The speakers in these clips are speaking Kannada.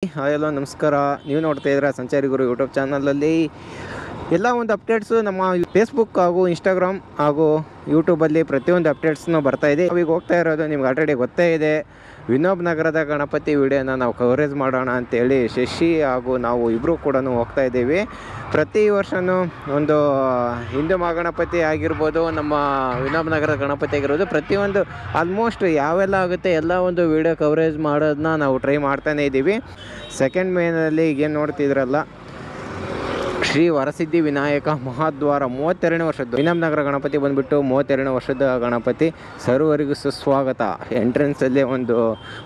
ಹಾಯ್ ಹಲೋ ನಮಸ್ಕಾರ. ನೀವು ನೋಡ್ತಾ ಇದ್ದೀರಾ ಸಂಚಾರಿ ಗುರು ಯೂಟ್ಯೂಬ್ ಚಾನಲಲ್ಲಿ ಎಲ್ಲ ಒಂದು ಅಪ್ಡೇಟ್ಸು ನಮ್ಮ ಫೇಸ್ಬುಕ್ ಹಾಗೂ ಇನ್ಸ್ಟಾಗ್ರಾಮ್ ಹಾಗೂ ಯೂಟ್ಯೂಬಲ್ಲಿ ಪ್ರತಿಯೊಂದು ಅಪ್ಡೇಟ್ಸ್ನೂ ಬರ್ತಾಯಿದೆ. ಈಗ ಹೋಗ್ತಾ ಇರೋದು ನಿಮ್ಗೆ ಆಲ್ರೆಡಿ ಗೊತ್ತೇ ಇದೆ. ವಿನೋಬ್ ನಗರದ ಗಣಪತಿ ವಿಡಿಯೋನ ನಾವು ಕವರೇಜ್ ಮಾಡೋಣ ಅಂತೇಳಿ ಶಶಿ ಹಾಗೂ ನಾವು ಇಬ್ಬರು ಕೂಡ ಹೋಗ್ತಾ ಇದ್ದೀವಿ. ಪ್ರತಿ ವರ್ಷವೂ ಒಂದು ಹಿಂದೂ ಮಹಾಗಣಪತಿ ಆಗಿರ್ಬೋದು, ನಮ್ಮ ವಿನೋಬ್ ನಗರದ ಗಣಪತಿ ಆಗಿರ್ಬೋದು, ಪ್ರತಿಯೊಂದು ಆಲ್ಮೋಸ್ಟ್ ಯಾವೆಲ್ಲ ಆಗುತ್ತೆ ಎಲ್ಲ ಒಂದು ವಿಡಿಯೋ ಕವರೇಜ್ ಮಾಡೋದನ್ನ ನಾವು ಟ್ರೈ ಮಾಡ್ತಾನೇ ಇದ್ದೀವಿ. ಸೆಕೆಂಡ್ ಮೇನಲ್ಲಿ ಈಗೇನು ನೋಡ್ತಿದ್ರಲ್ಲ, ಶ್ರೀ ವರಸಿದ್ಧಿ ವಿನಾಯಕ ಮಹಾದ್ವಾರ 32ನೇ ವರ್ಷದ್ದು ವಿನೋಬ್ ನಗರ ಗಣಪತಿ ಬಂದುಬಿಟ್ಟು 32ನೇ ವರ್ಷದ ಗಣಪತಿ. ಸರ್ವರಿಗೂ ಸುಸ್ವಾಗತ. ಎಂಟ್ರೆನ್ಸಲ್ಲೇ ಒಂದು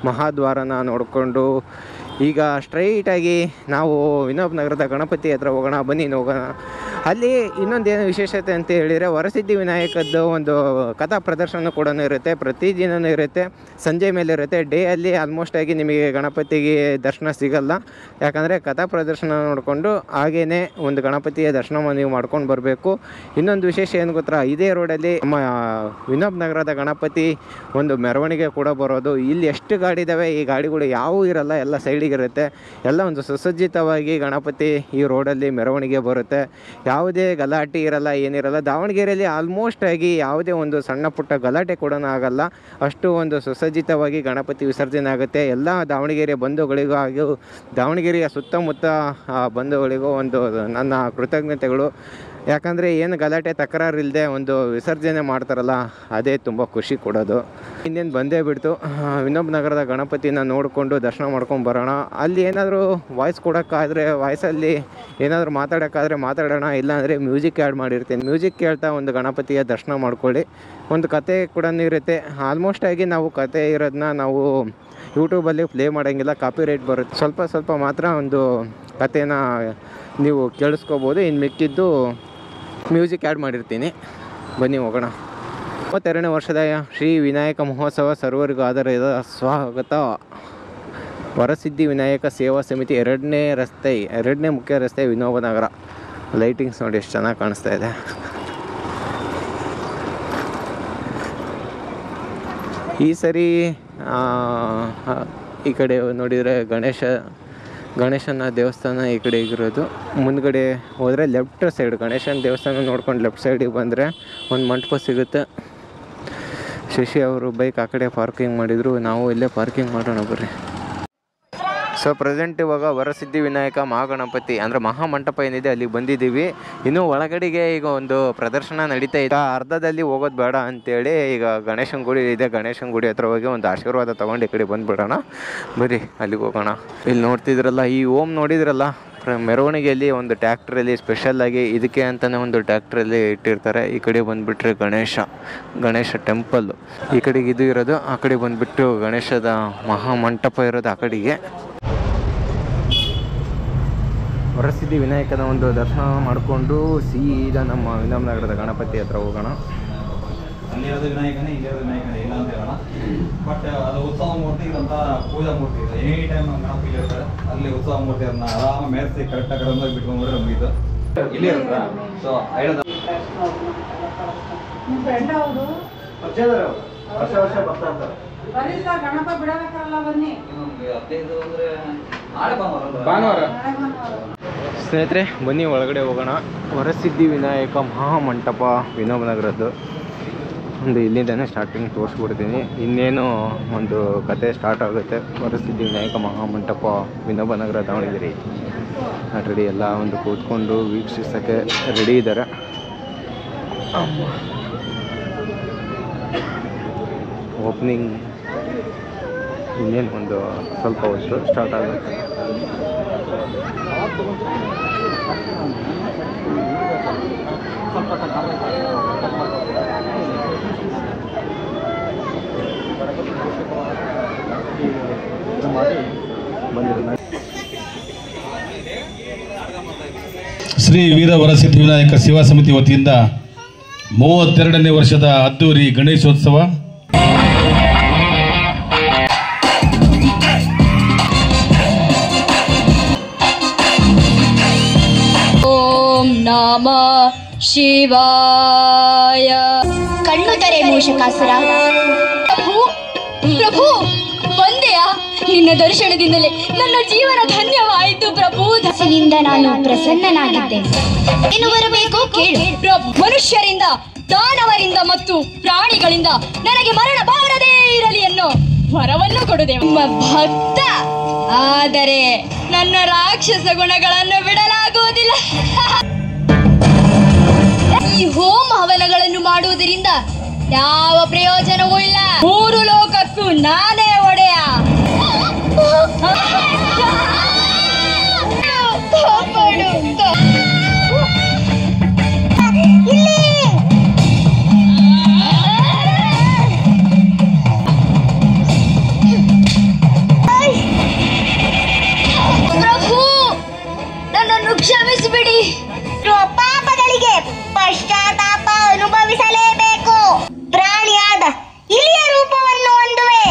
ಮಹಾದ್ವಾರನ ನೋಡಿಕೊಂಡು ಈಗ ಸ್ಟ್ರೈಟಾಗಿ ನಾವು ವಿನೋಬ್ ನಗರದ ಗಣಪತಿ ಹತ್ರ ಹೋಗೋಣ. ಬನ್ನಿ ಹೋಗೋಣ. ಅಲ್ಲಿ ಇನ್ನೊಂದೇನು ವಿಶೇಷತೆ ಅಂತ ಹೇಳಿದರೆ, ವರಸಿದ್ಧಿ ವಿನಾಯಕದ್ದು ಒಂದು ಕಥಾ ಪ್ರದರ್ಶನ ಕೂಡ ಇರುತ್ತೆ. ಪ್ರತಿದಿನವೂ ಇರುತ್ತೆ, ಸಂಜೆ ಮೇಲೆ ಇರುತ್ತೆ. ಡೇ ಅಲ್ಲಿ ಆಲ್ಮೋಸ್ಟ್ ಆಗಿ ನಿಮಗೆ ಗಣಪತಿಗೆ ದರ್ಶನ ಸಿಗಲ್ಲ. ಯಾಕಂದರೆ ಕಥಾ ಪ್ರದರ್ಶನ ನೋಡಿಕೊಂಡು ಹಾಗೇ ಒಂದು ಗಣಪತಿಯ ದರ್ಶನ ನೀವು ಮಾಡ್ಕೊಂಡು ಬರಬೇಕು. ಇನ್ನೊಂದು ವಿಶೇಷ ಏನು ಗೊತ್ತಾ, ಇದೇ ರೋಡಲ್ಲಿ ನಮ್ಮ ವಿನೋಬ್ ನಗರದ ಗಣಪತಿ ಒಂದು ಮೆರವಣಿಗೆ ಕೂಡ ಬರೋದು. ಇಲ್ಲಿ ಎಷ್ಟು ಗಾಡಿ ಇದ್ದಾವೆ, ಈ ಗಾಡಿಗಳು ಯಾವುವು ಇರಲ್ಲ, ಎಲ್ಲ ಸೈಡಿಗಿರುತ್ತೆ. ಎಲ್ಲ ಒಂದು ಸುಸಜ್ಜಿತವಾಗಿ ಗಣಪತಿ ಈ ರೋಡಲ್ಲಿ ಮೆರವಣಿಗೆ ಬರುತ್ತೆ. ಯಾವುದೇ ಗಲಾಟೆ ಇರಲ್ಲ, ಏನಿರಲ್ಲ. ದಾವಣಗೆರೆಯಲ್ಲಿ ಆಲ್ಮೋಸ್ಟ್ ಆಗಿ ಯಾವುದೇ ಒಂದು ಸಣ್ಣ ಪುಟ್ಟ ಗಲಾಟೆ ಕೂಡ ಆಗಲ್ಲ. ಅಷ್ಟು ಒಂದು ಸುಸಜ್ಜಿತವಾಗಿ ಗಣಪತಿ ವಿಸರ್ಜನೆ ಆಗುತ್ತೆ. ಎಲ್ಲ ದಾವಣಗೆರೆ ಬಂಧುಗಳಿಗೂ ಹಾಗೂ ದಾವಣಗೆರೆಯ ಸುತ್ತಮುತ್ತ ಬಂಧುಗಳಿಗೂ ಒಂದು ನನ್ನ ಕೃತಜ್ಞತೆಗಳು. ಯಾಕಂದರೆ ಏನು ಗಲಾಟೆ ತಕರಾರು ಇಲ್ಲದೆ ಒಂದು ವಿಸರ್ಜನೆ ಮಾಡ್ತಾರಲ್ಲ, ಅದೇ ತುಂಬ ಖುಷಿ ಕೊಡೋದು. ಇನ್ನೇನು ಬಂದೇ ಬಿಡ್ತು. ವಿನೋಬ್ ನಗರದ ಗಣಪತಿನ ನೋಡಿಕೊಂಡು ದರ್ಶನ ಮಾಡ್ಕೊಂಡು ಬರೋಣ. ಅಲ್ಲಿ ಏನಾದರೂ ವಾಯ್ಸ್ ಕೊಡೋಕ್ಕಾದರೆ ವಾಯ್ಸಲ್ಲಿ ಏನಾದರೂ ಮಾತಾಡೋಕ್ಕಾದರೆ ಮಾತಾಡೋಣ, ಇಲ್ಲಾಂದರೆ ಮ್ಯೂಸಿಕ್ ಆ್ಯಡ್ ಮಾಡಿರ್ತೀನಿ. ಮ್ಯೂಸಿಕ್ ಕೇಳ್ತಾ ಒಂದು ಗಣಪತಿಯ ದರ್ಶನ ಮಾಡ್ಕೊಳ್ಳಿ. ಒಂದು ಕತೆ ಕೂಡ ಇರುತ್ತೆ. ಆಲ್ಮೋಸ್ಟ್ ಆಗಿ ನಾವು ಕತೆ ಇರೋದನ್ನ ನಾವು ಯೂಟ್ಯೂಬಲ್ಲಿ ಪ್ಲೇ ಮಾಡೋಂಗಿಲ್ಲ, ಕಾಪಿರೈಟ್ ಬರುತ್ತೆ. ಸ್ವಲ್ಪ ಮಾತ್ರ ಒಂದು ಕಥೆನ ನೀವು ಕೇಳಿಸ್ಕೋಬೋದು. ಇನ್ನು ಮಿಕ್ಕಿದ್ದು ಮ್ಯೂಸಿಕ್ ಆ್ಯಡ್ ಮಾಡಿರ್ತೀನಿ. ಬನ್ನಿ ಹೋಗೋಣ. 32ನೇ ವರ್ಷದ ಶ್ರೀ ವಿನಾಯಕ ಮಹೋತ್ಸವ ಸರ್ವರಿಗೂ ಆಧಾರದ ಸ್ವಾಗತ. ವರಸಿದ್ಧಿ ವಿನಾಯಕ ಸೇವಾ ಸಮಿತಿ 2ನೇ ಮುಖ್ಯ ರಸ್ತೆ ವಿನೋಬ ನಗರ. ಲೈಟಿಂಗ್ಸ್ ನೋಡಿ ಎಷ್ಟು ಚೆನ್ನಾಗಿ ಕಾಣಿಸ್ತಾ ಇದೆ. ಈ ಸರಿ ಈ ಕಡೆ ನೋಡಿದರೆ ಗಣೇಶನ ದೇವಸ್ಥಾನ ಈ ಕಡೆ ಇರೋದು. ಮುಂದ್ಗಡೆ ಹೋದರೆ ಲೆಫ್ಟ್ ಸೈಡ್ ಗಣೇಶನ ದೇವಸ್ಥಾನ ನೋಡ್ಕೊಂಡು ಲೆಫ್ಟ್ ಸೈಡಿಗೆ ಬಂದರೆ ಒಂದು ಮಂಟಪ ಸಿಗುತ್ತೆ. ಶಶಿ ಅವರು ಬೈಕ್ ಆ ಕಡೆ ಪಾರ್ಕಿಂಗ್ ಮಾಡಿದರು, ನಾವು ಇಲ್ಲೇ ಪಾರ್ಕಿಂಗ್ ಮಾಡೋಣ ಬರ್ರಿ. ಸೊ ಪ್ರೆಸೆಂಟ್ ಇವಾಗ ವರಸಿದ್ಧಿ ವಿನಾಯಕ ಮಹಾಗಣಪತಿ ಅಂದರೆ ಮಹಾಮಂಟಪ ಏನಿದೆ ಅಲ್ಲಿಗೆ ಬಂದಿದ್ದೀವಿ. ಇನ್ನೂ ಒಳಗಡೆಗೆ ಈಗ ಒಂದು ಪ್ರದರ್ಶನ ನಡೀತಾ ಇದೆ. ಅರ್ಧದಲ್ಲಿ ಹೋಗೋದು ಬೇಡ ಅಂತೇಳಿ ಈಗ ಗಣೇಶನ ಗುಡಿ ಇದೆ, ಗಣೇಶನ ಗುಡಿ ಹತ್ರ ಹೋಗಿ ಒಂದು ಆಶೀರ್ವಾದ ತೊಗೊಂಡು ಈ ಕಡೆ ಬಂದುಬಿಡೋಣ. ಬರ್ರಿ ಅಲ್ಲಿಗೆ ಹೋಗೋಣ. ಇಲ್ಲಿ ನೋಡ್ತಿದ್ರಲ್ಲ, ಈ ಓಮ್ ನೋಡಿದ್ರಲ್ಲ, ಮೆರವಣಿಗೆಯಲ್ಲಿ ಒಂದು ಟ್ಯಾಕ್ಟ್ರಲ್ಲಿ ಸ್ಪೆಷಲ್ಲಾಗಿ ಇದಕ್ಕೆ ಅಂತಲೇ ಒಂದು ಟ್ಯಾಕ್ಟ್ರಲ್ಲಿ ಇಟ್ಟಿರ್ತಾರೆ. ಈ ಕಡೆ ಬಂದುಬಿಟ್ರೆ ಗಣೇಶ ಟೆಂಪಲ್ಲು ಈ ಕಡೆಗೆ ಇದು ಇರೋದು, ಆ ಕಡೆ ಬಂದುಬಿಟ್ಟು ಗಣೇಶದ ಮಹಾಮಂಟಪ ಇರೋದು ಆ ಕಡೆಗೆ. ವರಸಿದ್ಧಿ ವಿನಾಯಕನ ಒಂದು ದರ್ಶನ ಮಾಡಿಕೊಂಡು ಸೀದಾ ನಮ್ಮ ವಿನೋಬ್ ನಗರದ ಗಣಪತಿ ಹತ್ರ ಹೋಗೋಣ. ಅಲ್ಲಿರೋದು ವಿನಾಯಕನೇ, ಇಲ್ಲಿರೋದು ವಿನಾಯಕನೇ, ಇಲ್ಲ ಅಂತ ಹೇಳೋಣ. ಬಟ್ ಅದು ಉತ್ಸವ ಮೂರ್ತಿ ಇದಂತ ಪೂಜಾ ಮೂರ್ತಿ ಇದೆ. ಎನಿ ಟೈಮ್ ನಮ್ಮ ಗಣಪತಿ ಇರ್ತಾರೆ. ಅಲ್ಲಿ ಉತ್ಸವ ಮೂರ್ತಿ ಅದನ್ನ ಆರಾಮ ಮೇರಿಸಿ ಕರೆಕ್ಟಾಗಿ ಕಡೆ ಬಿಟ್ಕೊಂಡ್ಬಿಟ್ರೆ ಮುಗಿತು. ಇಲ್ಲಿ ಇರುತ್ತಾ? ಸೊ ವರ್ಷ ಬರ್ತಾ ಇರ್ತಾರೆ. ಭಾನುವಾರ ಸ್ನೇಹಿತರೆ ಬನ್ನಿ ಒಳಗಡೆ ಹೋಗೋಣ. ವರಸಿದ್ಧಿ ವಿನಾಯಕ ಮಹಾಮಂಟಪ ವಿನೋಬ ನಗರದ್ದು ಒಂದು ಇಲ್ಲಿಂದನೇ ಸ್ಟಾರ್ಟಿಂಗ್ ತೋರಿಸ್ಬಿಡ್ತೀನಿ. ಇನ್ನೇನು ಒಂದು ಕತೆ ಸ್ಟಾರ್ಟ್ ಆಗುತ್ತೆ. ವರಸಿದ್ಧಿ ವಿನಾಯಕ ಮಹಾಮಂಟಪ ವಿನೋಬ ನಗರ ದಾವಣಗೆರೆ. ಆಲ್ರೆಡಿ ಎಲ್ಲ ಒಂದು ಕೂತ್ಕೊಂಡು ವೀಕ್ಷಿಸೋಕ್ಕೆ ರೆಡಿ ಇದ್ದಾರೆ. ಓಪನಿಂಗ್ ಇನ್ನೇನು ಒಂದು ಸ್ವಲ್ಪ ಹೊತ್ತು ಸ್ಟಾರ್ಟ್ ಆಗುತ್ತೆ. ಶ್ರೀ ವೀರ ವರಸಿದ್ಧಿ ವಿನಾಯಕ ಸೇವಾ ಸಮಿತಿ ವತಿಯಿಂದ 32ನೇ ವರ್ಷದ ಅದ್ದೂರಿ ಗಣೇಶೋತ್ಸವ ಓಂ ನಮಃ ಶಿವಾಯ. ಕಣ್ಣು ತೆರೆ ಮೂಷಕಾಸುರ. ಪ್ರಭು ಬಂದೆಯಾ? ನಿನ್ನ ದರ್ಶನದಿಂದಲೇ ನನ್ನ ಜೀವನ ಧನ್ಯವಾಯಿತು ಪ್ರಭು. ನಿಂದ ನಾನು ಪ್ರಸನ್ನನಾಗಿದ್ದೆ. ಏನು ಬರಬೇಕು ಕೇಳು ಪ್ರಭು. ಮನುಷ್ಯರಿಂದ, ದಾನವರಿಂದ ಮತ್ತು ಪ್ರಾಣಿಗಳಿಂದ ನನಗೆ ಮರಣ ಬಾರದೇ ಇರಲಿ ಅನ್ನೋ ವರವನ್ನು ಕೊಡುದೆ ನಿಮ್ಮ ಭಕ್ತ. ಆದರೆ ನನ್ನ ರಾಕ್ಷಸ ಗುಣಗಳನ್ನು ಬಿಡಲಾಗುವುದಿಲ್ಲ. ಈ ಹೋಮ ಹವನಗಳನ್ನು ಮಾಡುವುದರಿಂದ ಯಾವ ಪ್ರಯೋಜನವೂ ಇಲ್ಲ. 3 ಲೋಕಕ್ಕೂ ನಾನೇ ಒಡೆಯ. ಪ್ರಭು, ನನ್ನನ್ನು ಕ್ಷಮಿಸಿಬಿಡಿ. ಪಾಪಗಳಿಗೆ ಪಶ್ಚಾತ್ತಾಪ ಅನುಭವಿಸಲೇಬೇಕು. ಪ್ರಾಣಿಯಾದ ಇಲಿಯ ರೂಪವನ್ನು ಹೊಂದುವೆ.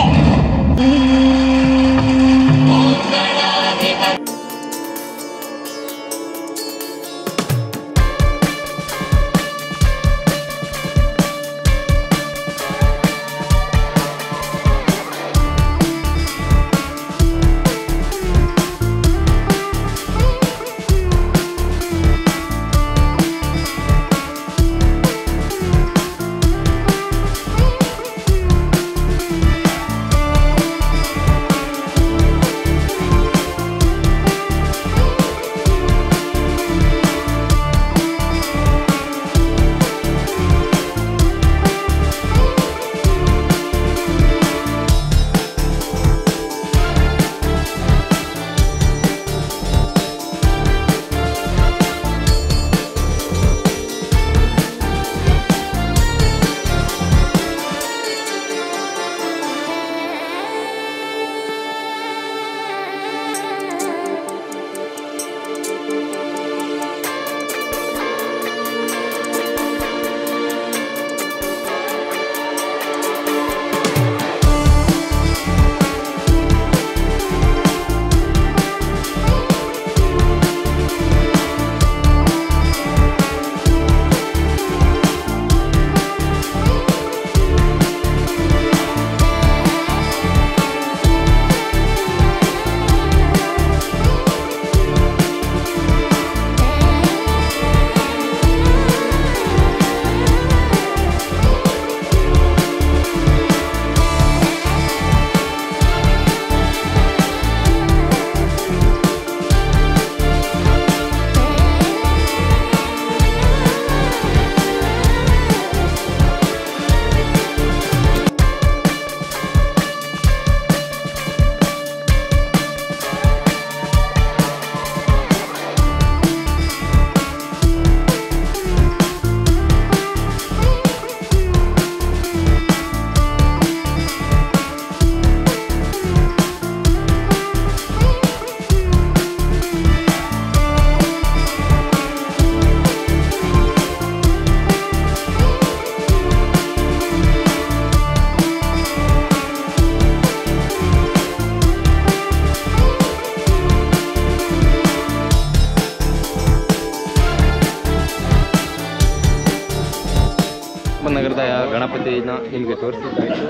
ನಗರದ ಗಣಪತಿನ ನಿಮಗೆ ತೋರಿಸಿದ್ದಾಯಿತು.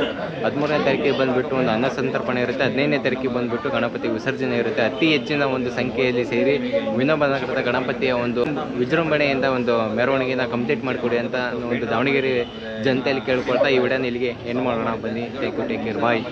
13ನೇ ತಾರೀಕಿಗೆ ಬಂದುಬಿಟ್ಟು ಒಂದು ಅನ್ನ ಸಂತರ್ಪಣೆ ಇರುತ್ತೆ. 15ನೇ ತಾರೀಕಿಗೆ ಬಂದುಬಿಟ್ಟು ಗಣಪತಿ ವಿಸರ್ಜನೆ ಇರುತ್ತೆ. ಅತಿ ಹೆಚ್ಚಿನ ಒಂದು ಸಂಖ್ಯೆಯಲ್ಲಿ ಸೇರಿ ವಿನೋಬ ನಗರದ ಗಣಪತಿಯ ಒಂದು ವಿಜೃಂಭಣೆಯಿಂದ ಒಂದು ಮೆರವಣಿಗೆನ ಕಂಪ್ಲೀಟ್ ಮಾಡಿಕೊಡಿ ಅಂತ ಒಂದು ದಾವಣಗೆರೆ ಜನತೆಯಲ್ಲಿ ಕೇಳ್ಕೊಳ್ತಾ ಈ ವಿಡಿಯೋನ ಇಲ್ಲಿಗೆ ಏನು ಮಾಡೋಣ. ಬನ್ನಿ, ಟೇಕ್ ಕೇರ್, ಬಾಯ್.